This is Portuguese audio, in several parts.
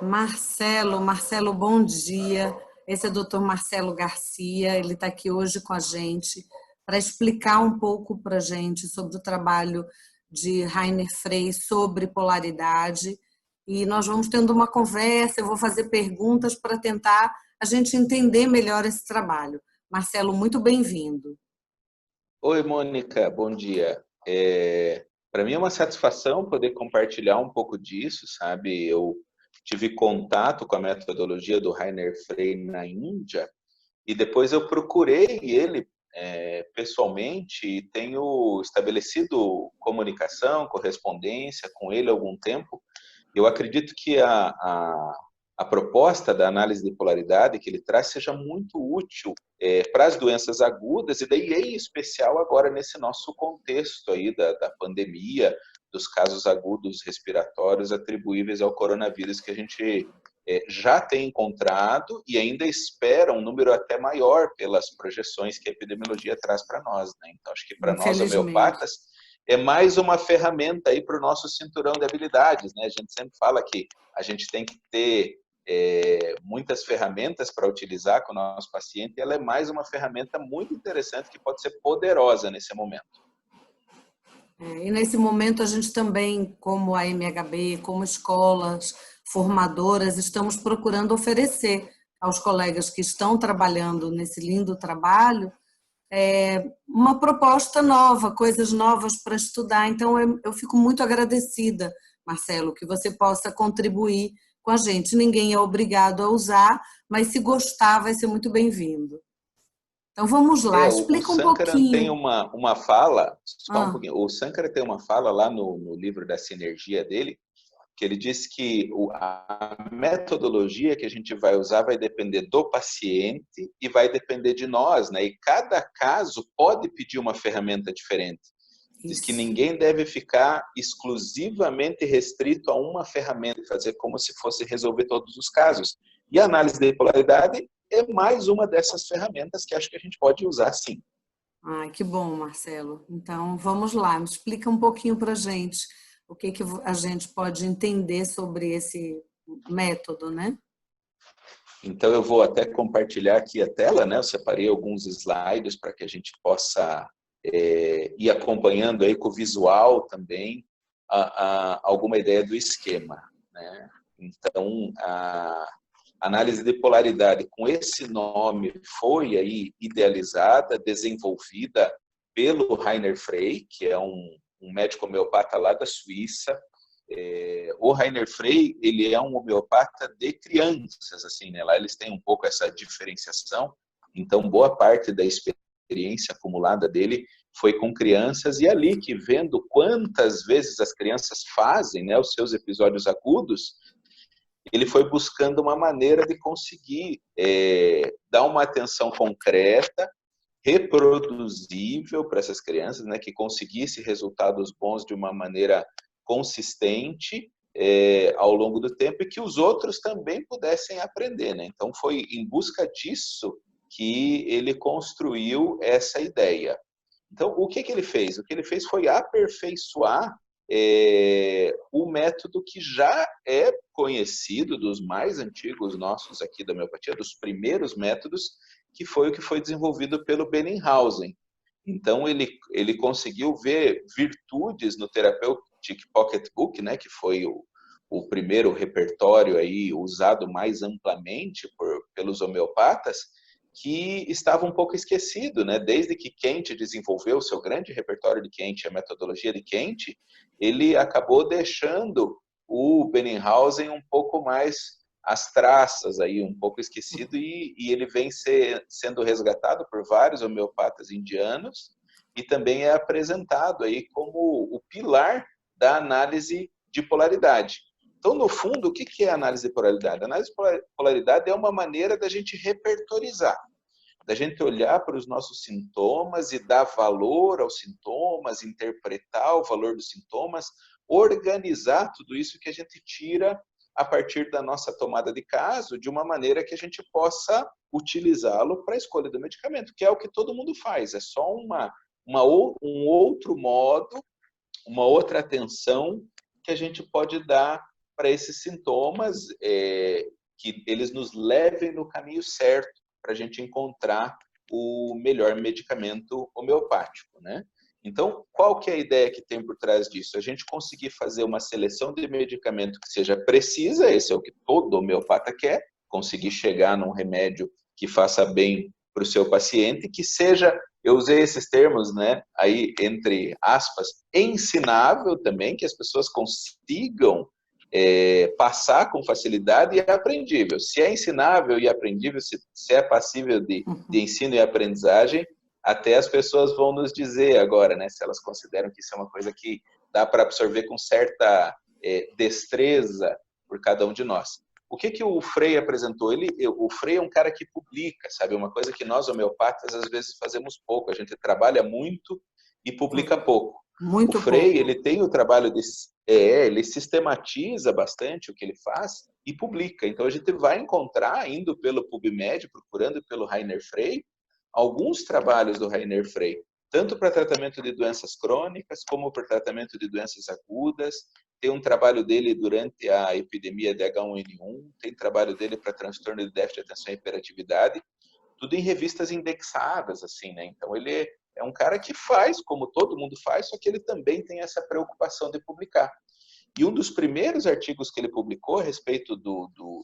Marcelo, bom dia. Esse é o Dr. Marcelo Garcia, ele está aqui hoje com a gente para explicar um pouco para a gente sobre o trabalho de Rainer Frey sobre polaridade. E nós vamos tendo uma conversa, eu vou fazer perguntas para tentar a gente entender melhor esse trabalho. Marcelo, muito bem-vindo. Oi, Mônica, bom dia. Para mim é uma satisfação poder compartilhar um pouco disso, sabe? Eu tive contato com a metodologia do Rainer Frey na Índia e depois eu procurei ele pessoalmente e tenho estabelecido comunicação, correspondência com ele há algum tempo. Eu acredito que a proposta da análise de polaridade que ele traz seja muito útil para as doenças agudas, e daí em especial agora nesse nosso contexto aí da pandemia, dos casos agudos respiratórios atribuíveis ao coronavírus, que a gente já tem encontrado e ainda espera um número até maior pelas projeções que a epidemiologia traz para nós, né? Então, acho que para nós homeopatas é mais uma ferramenta aí para o nosso cinturão de habilidades, né? A gente sempre fala que a gente tem que ter muitas ferramentas para utilizar com o nosso paciente, e ela é mais uma ferramenta muito interessante que pode ser poderosa nesse momento. E nesse momento a gente também, como a MHB, como escolas formadoras, estamos procurando oferecer aos colegas que estão trabalhando nesse lindo trabalho uma proposta nova, coisas novas para estudar. Então eu fico muito agradecida, Marcelo, que você possa contribuir com a gente. Ninguém é obrigado a usar, mas se gostar vai ser muito bem-vindo. Então vamos lá, explica um pouquinho. Tem uma fala, só um pouquinho. O Sankara tem uma fala lá no livro da sinergia dele, que ele diz que a metodologia que a gente vai usar vai depender do paciente e vai depender de nós, né? E cada caso pode pedir uma ferramenta diferente. Diz que ninguém deve ficar exclusivamente restrito a uma ferramenta, fazer como se fosse resolver todos os casos. E a análise de polaridade é mais uma dessas ferramentas que acho que a gente pode usar, sim. Ai, que bom, Marcelo. Então, vamos lá, me explica um pouquinho para a gente o que a gente pode entender sobre esse método, né? Então, eu vou até compartilhar aqui a tela, né? Eu separei alguns slides para que a gente possa ir acompanhando aí com o visual também alguma ideia do esquema, né? Então, a análise de polaridade com esse nome foi aí idealizada, desenvolvida pelo Rainer Frey, que é um médico homeopata lá da Suíça. O Rainer Frey, ele é um homeopata de crianças, assim, né? Lá eles têm um pouco essa diferenciação. Então, boa parte da experiência acumulada dele foi com crianças, e ali que vendo quantas vezes as crianças fazem, né, os seus episódios agudos, ele foi buscando uma maneira de conseguir dar uma atenção concreta, reproduzível para essas crianças, né, que conseguisse resultados bons de uma maneira consistente ao longo do tempo, e que os outros também pudessem aprender, né? Então foi em busca disso que ele construiu essa ideia. Então, o que ele fez? O que ele fez foi aperfeiçoar o método que já é conhecido dos mais antigos nossos aqui da homeopatia, dos primeiros métodos, que foi o que foi desenvolvido pelo Bellinghausen. Então, ele conseguiu ver virtudes no Therapeutic Pocketbook, né, que foi o primeiro repertório aí usado mais amplamente pelos homeopatas, que estava um pouco esquecido, né? Desde que Kent desenvolveu o seu grande repertório de Kent, a metodologia de Kent, ele acabou deixando o Bellinghausen um pouco mais às traças, aí, um pouco esquecido, e ele vem sendo resgatado por vários homeopatas indianos, e também é apresentado aí como o pilar da análise de polaridade. Então, no fundo, o que é a análise de polaridade? A análise de polaridade é uma maneira da gente repertorizar, da gente olhar para os nossos sintomas e dar valor aos sintomas, interpretar o valor dos sintomas, organizar tudo isso que a gente tira a partir da nossa tomada de caso, de uma maneira que a gente possa utilizá-lo para a escolha do medicamento, que é o que todo mundo faz, é só um outro modo, uma outra atenção que a gente pode dar para esses sintomas, que eles nos levem no caminho certo para a gente encontrar o melhor medicamento homeopático, né? Então, qual que é a ideia que tem por trás disso? A gente conseguir fazer uma seleção de medicamento que seja precisa, esse é o que todo homeopata quer, conseguir chegar num remédio que faça bem para o seu paciente, que seja, eu usei esses termos, né, aí entre aspas, ensinável também, que as pessoas consigam passar com facilidade e é aprendível. Se é ensinável e aprendível, se é passível de ensino e aprendizagem, até as pessoas vão nos dizer agora, né, se elas consideram que isso é uma coisa que dá para absorver com certa destreza por cada um de nós. O que o Frei apresentou? O Frei é um cara que publica, sabe? Uma coisa que nós, homeopatas, às vezes fazemos pouco. A gente trabalha muito e publica pouco. Muito o Frei, pouco. Ele tem o trabalho de... ele sistematiza bastante o que ele faz e publica. Então, a gente vai encontrar, indo pelo PubMed, procurando pelo Rainer Frei, alguns trabalhos do Rainer Frei, tanto para tratamento de doenças crônicas, como para tratamento de doenças agudas. Tem um trabalho dele durante a epidemia de H1N1, tem trabalho dele para transtorno de déficit de atenção e hiperatividade, tudo em revistas indexadas, assim, né? Então, ele é um cara que faz, como todo mundo faz, só que ele também tem essa preocupação de publicar. E um dos primeiros artigos que ele publicou a respeito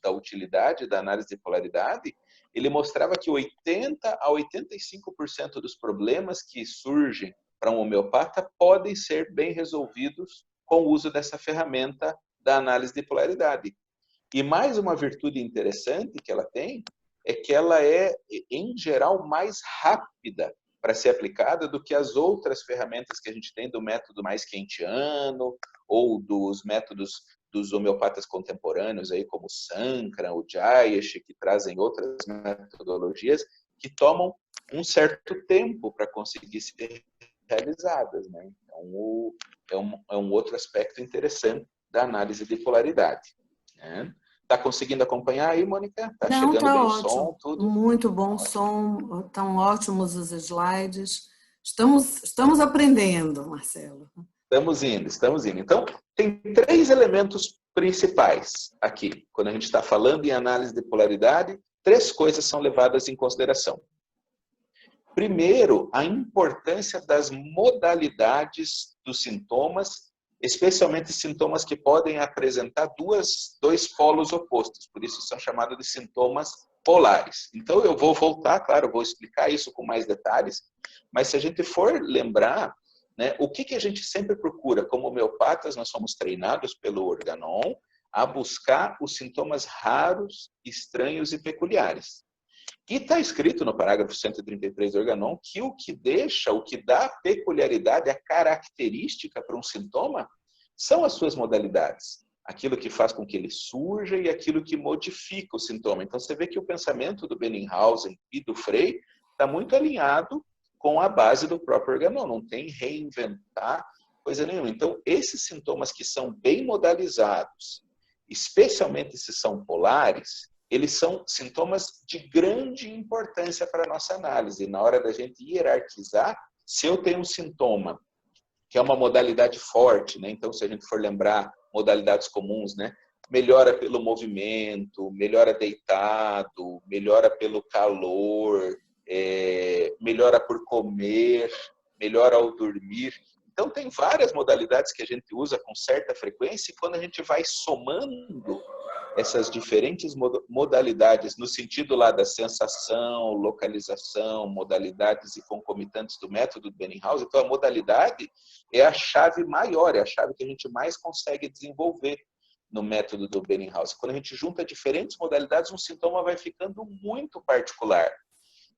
da utilidade da análise de polaridade, ele mostrava que 80% a 85% dos problemas que surgem para um homeopata podem ser bem resolvidos com o uso dessa ferramenta da análise de polaridade. E mais uma virtude interessante que ela tem é que ela é, em geral, mais rápida para ser aplicada do que as outras ferramentas que a gente tem do método mais kentiano ou dos métodos dos homeopatas contemporâneos, aí, como o Sankara, o Jayesh, que trazem outras metodologias que tomam um certo tempo para conseguir ser realizadas, né? Então, é um outro aspecto interessante da análise de polaridade, né? Tá conseguindo acompanhar aí, Mônica? Tá Não, chegando tá bem o ótimo. som, tudo? Muito bom Ótimo. som, estão ótimos os slides. Estamos aprendendo, Marcelo. Estamos indo. Então, tem 3 elementos principais aqui. Quando a gente está falando em análise de polaridade, 3 coisas são levadas em consideração. Primeiro, a importância das modalidades dos sintomas, especialmente sintomas que podem apresentar dois polos opostos, por isso são chamados de sintomas polares. Então, eu vou voltar, claro, eu vou explicar isso com mais detalhes, mas se a gente for lembrar, né, o que a gente sempre procura? Como homeopatas, nós somos treinados pelo Organon a buscar os sintomas raros, estranhos e peculiares. E está escrito no parágrafo 133 do Organon que o que dá peculiaridade, a característica para um sintoma, são as suas modalidades. Aquilo que faz com que ele surja e aquilo que modifica o sintoma. Então, você vê que o pensamento do Bellinghausen e do Frei está muito alinhado com a base do próprio Organon. Não tem reinventar coisa nenhuma. Então, esses sintomas que são bem modalizados, especialmente se são polares, eles são sintomas de grande importância para a nossa análise. Na hora da gente hierarquizar, se eu tenho um sintoma que é uma modalidade forte, né? Então, se a gente for lembrar modalidades comuns, né? Melhora pelo movimento, melhora deitado, melhora pelo calor, melhora por comer, melhora ao dormir. Então, tem várias modalidades que a gente usa com certa frequência e quando a gente vai somando essas diferentes modalidades no sentido lá da sensação, localização, modalidades e concomitantes do método do Bellinghausen, então a modalidade é a chave maior, é a chave que a gente mais consegue desenvolver no método do Bellinghausen. Quando a gente junta diferentes modalidades, um sintoma vai ficando muito particular.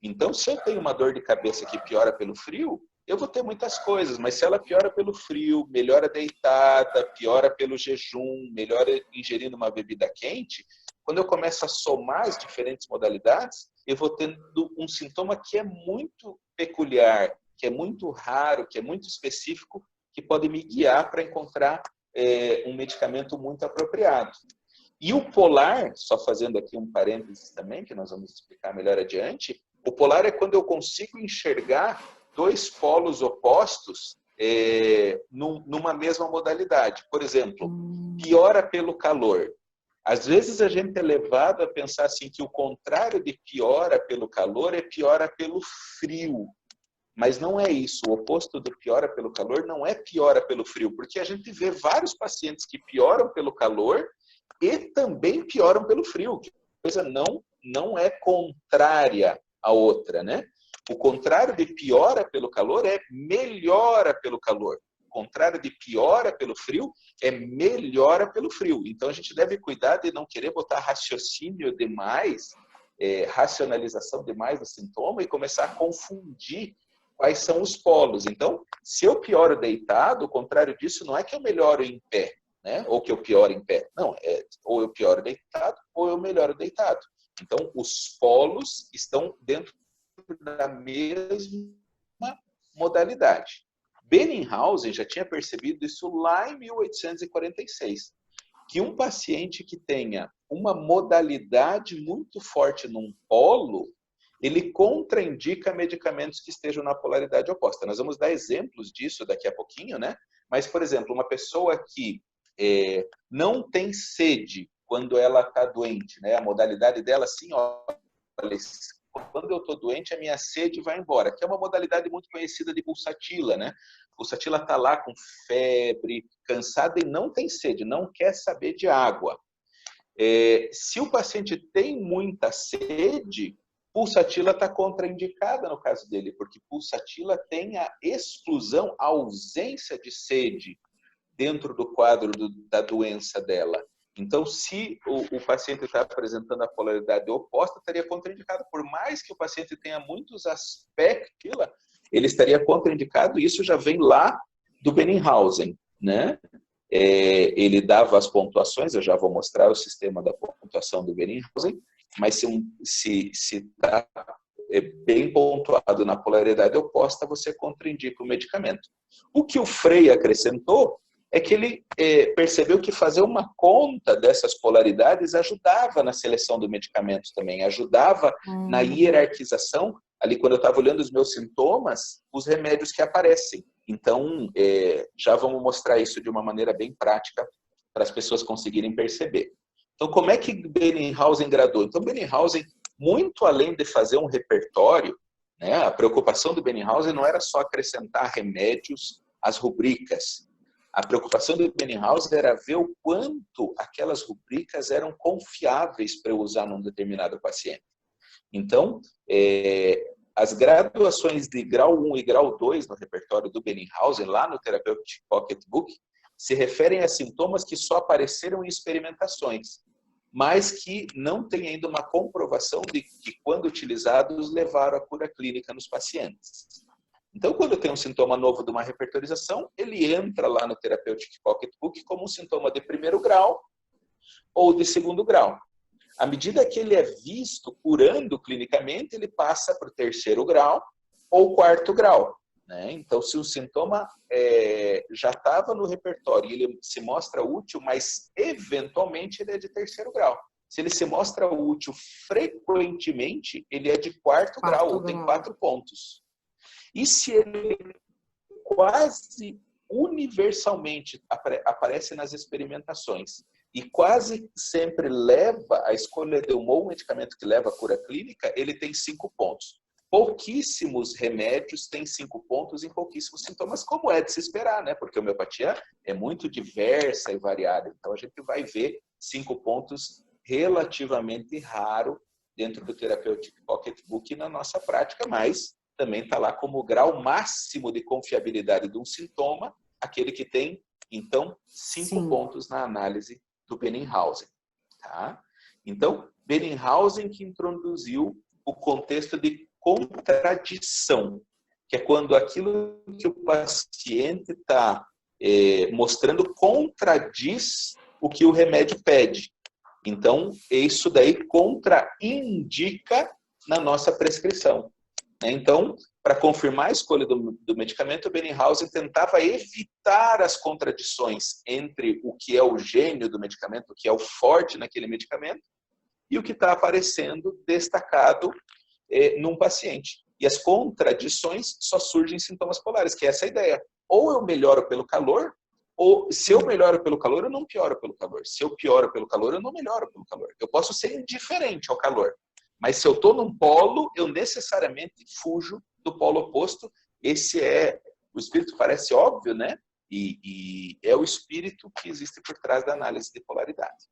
Então, se eu tenho uma dor de cabeça que piora pelo frio, eu vou ter muitas coisas, mas se ela piora pelo frio, melhora deitada, piora pelo jejum, melhora ingerindo uma bebida quente, quando eu começo a somar as diferentes modalidades, eu vou tendo um sintoma que é muito peculiar, que é muito raro, que é muito específico, que pode me guiar para encontrar um medicamento muito apropriado. E o polar, só fazendo aqui um parênteses também, que nós vamos explicar melhor adiante, o polar é quando eu consigo enxergar 2 polos opostos numa mesma modalidade. Por exemplo, piora pelo calor. Às vezes a gente é levado a pensar assim que o contrário de piora pelo calor é piora pelo frio. Mas não é isso. O oposto do piora pelo calor não é piora pelo frio, porque a gente vê vários pacientes que pioram pelo calor e também pioram pelo frio. Que a coisa não é contrária à outra, né? O contrário de piora pelo calor é melhora pelo calor. O contrário de piora pelo frio é melhora pelo frio. Então a gente deve cuidar de não querer botar raciocínio demais, racionalização demais no sintoma e começar a confundir quais são os polos. Então, se eu pioro deitado, o contrário disso não é que eu melhoro em pé, né? Ou que eu pioro em pé. Não, ou eu pioro deitado ou eu melhoro deitado. Então, os polos estão dentro da mesma modalidade. Bellinghausen já tinha percebido isso lá em 1846, que um paciente que tenha uma modalidade muito forte num polo, ele contraindica medicamentos que estejam na polaridade oposta. Nós vamos dar exemplos disso daqui a pouquinho, né? Mas, por exemplo, uma pessoa que não tem sede quando ela está doente, né? A modalidade dela, assim, olha, quando eu estou doente, a minha sede vai embora, que é uma modalidade muito conhecida de pulsatila, né? Pulsatila está lá com febre, cansada e não tem sede, não quer saber de água. Se o paciente tem muita sede, pulsatila está contraindicada no caso dele, porque pulsatila tem a exclusão, a ausência de sede dentro do quadro da doença dela. Então, se o paciente está apresentando a polaridade oposta, estaria contraindicado. Por mais que o paciente tenha muitos aspectos, ele estaria contraindicado, e isso já vem lá do Bellinghausen, né? Ele dava as pontuações, eu já vou mostrar o sistema da pontuação do Bellinghausen, mas se está bem pontuado na polaridade oposta, você contraindica o medicamento. O que o Frey acrescentou é que ele percebeu que fazer uma conta dessas polaridades ajudava na seleção do medicamento também, ajudava na hierarquização, ali quando eu estava olhando os meus sintomas, os remédios que aparecem. Então, já vamos mostrar isso de uma maneira bem prática para as pessoas conseguirem perceber. Então, como é que Bellinghausen gradou? Então, Bellinghausen, muito além de fazer um repertório, né, a preocupação do Bellinghausen não era só acrescentar remédios às rubricas. A preocupação do Bellinghausen era ver o quanto aquelas rubricas eram confiáveis para eu usar num determinado paciente. Então, as graduações de grau 1 e grau 2 no repertório do Bellinghausen, lá no Therapeutic Pocketbook, se referem a sintomas que só apareceram em experimentações, mas que não tem ainda uma comprovação de que, quando utilizados, levaram à cura clínica nos pacientes. Então, quando tem um sintoma novo de uma repertorização, ele entra lá no Therapeutic Pocketbook como um sintoma de primeiro grau ou de segundo grau. À medida que ele é visto curando clinicamente, ele passa para o terceiro grau ou quarto grau, né? Então, se o sintoma já estava no repertório e ele se mostra útil, mas eventualmente ele é de terceiro grau. Se ele se mostra útil frequentemente, ele é de quarto grau, ou tem 4 pontos. E se ele quase universalmente aparece nas experimentações e quase sempre leva a escolha de um ou medicamento que leva à cura clínica, ele tem 5 pontos. Pouquíssimos remédios têm 5 pontos em pouquíssimos sintomas, como é de se esperar, né? Porque a homeopatia é muito diversa e variada. Então, a gente vai ver 5 pontos relativamente raro dentro do Therapeutic Pocketbook na nossa prática, mas também está lá como o grau máximo de confiabilidade de um sintoma, aquele que tem, então, 5 pontos na análise do Bellinghausen. Tá? Então, Bellinghausen que introduziu o contexto de contradição, que é quando aquilo que o paciente está mostrando contradiz o que o remédio pede. Então, isso daí contraindica na nossa prescrição. Então, para confirmar a escolha do medicamento, o Bellinghausen tentava evitar as contradições entre o que é o gênio do medicamento, o que é o forte naquele medicamento, e o que está aparecendo destacado num paciente. E as contradições só surgem em sintomas polares, que é essa a ideia. ou eu melhoro pelo calor, ou se eu melhoro pelo calor, eu não pioro pelo calor. Se eu pioro pelo calor, eu não melhoro pelo calor. Eu posso ser indiferente ao calor, mas se eu estou num polo, eu necessariamente fujo do polo oposto. O espírito parece óbvio, né? E é o espírito que existe por trás da análise de polaridade.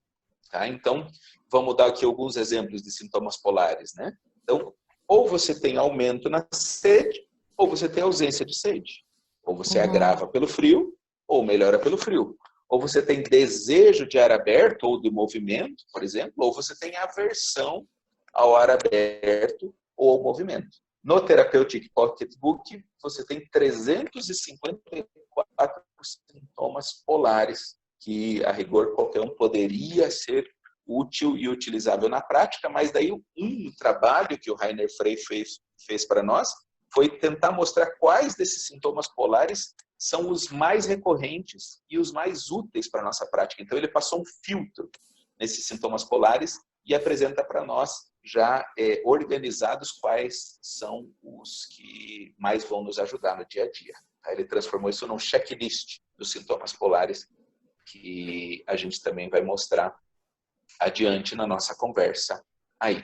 Tá? Então, vamos dar aqui alguns exemplos de sintomas polares, né? Então, ou você tem aumento na sede, ou você tem ausência de sede. Ou você agrava pelo frio, ou melhora pelo frio. Ou você tem desejo de ar aberto ou de movimento, por exemplo, ou você tem aversão ao ar aberto ou ao movimento. No Therapeutic Pocketbook, você tem 354 sintomas polares, que a rigor qualquer um poderia ser útil e utilizável na prática, mas daí um trabalho que o Rainer Frey fez para nós foi tentar mostrar quais desses sintomas polares são os mais recorrentes e os mais úteis para a nossa prática. Então, ele passou um filtro nesses sintomas polares e apresenta para nós já organizados quais são os que mais vão nos ajudar no dia a dia. Ele transformou isso num checklist dos sintomas polares que a gente também vai mostrar adiante na nossa conversa aí.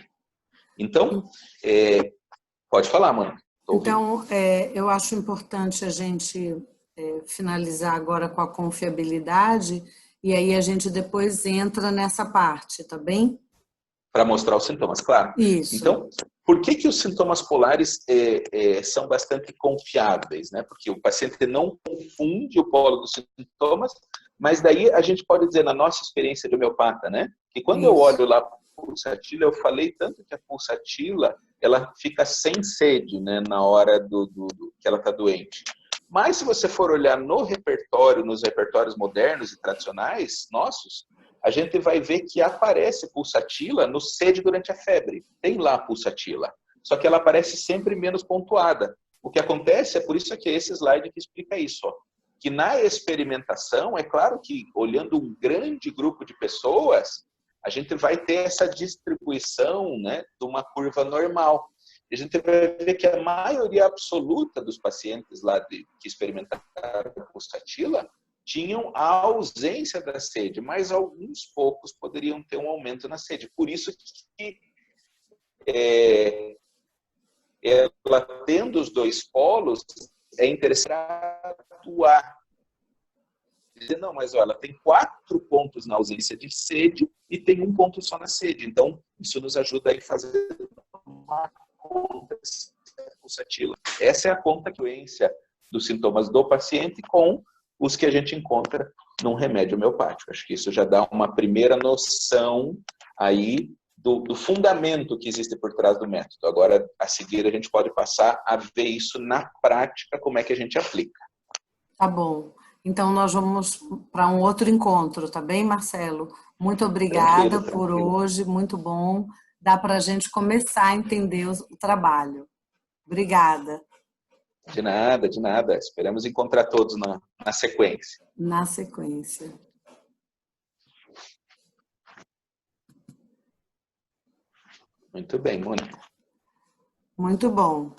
Então, pode falar, mano. Então, eu acho importante a gente finalizar agora com a confiabilidade e aí a gente depois entra nessa parte, tá bem? Para mostrar os sintomas, claro. Isso. Então, por que os sintomas polares são bastante confiáveis, né? Porque o paciente não confunde o polo dos sintomas, mas daí a gente pode dizer, na nossa experiência de homeopata, né? Que quando eu olho lá para a pulsatila, eu falei tanto que a pulsatila, ela fica sem sede, né? Na hora que ela está doente. Mas se você for olhar no repertório, nos repertórios modernos e tradicionais nossos, a gente vai ver que aparece pulsatila no sede durante a febre. Tem lá a pulsatila. Só que ela aparece sempre menos pontuada. O que acontece, é por isso que é esse slide que explica isso. Ó, que na experimentação, é claro que olhando um grande grupo de pessoas, a gente vai ter essa distribuição, né, de uma curva normal. A gente vai ver que a maioria absoluta dos pacientes lá que experimentaram pulsatila tinham a ausência da sede, mas alguns poucos poderiam ter um aumento na sede. Por isso que ela tendo os dois polos, é interessante atuar. Dizer, não, mas olha, ela tem 4 pontos na ausência de sede e tem 1 ponto só na sede. Então, isso nos ajuda a fazer uma conta pulsatila. Essa é a consequência dos sintomas do paciente com os que a gente encontra num remédio homeopático. Acho que isso já dá uma primeira noção aí do fundamento que existe por trás do método. Agora, a seguir, a gente pode passar a ver isso na prática, como é que a gente aplica. Tá bom. Então, nós vamos para um outro encontro, tá bem, Marcelo? Muito obrigada por hoje, muito bom. Dá para a gente começar a entender o trabalho. Obrigada. De nada, de nada. Esperamos encontrar todos na sequência. Na sequência. Muito bem, Mônica. Muito bom.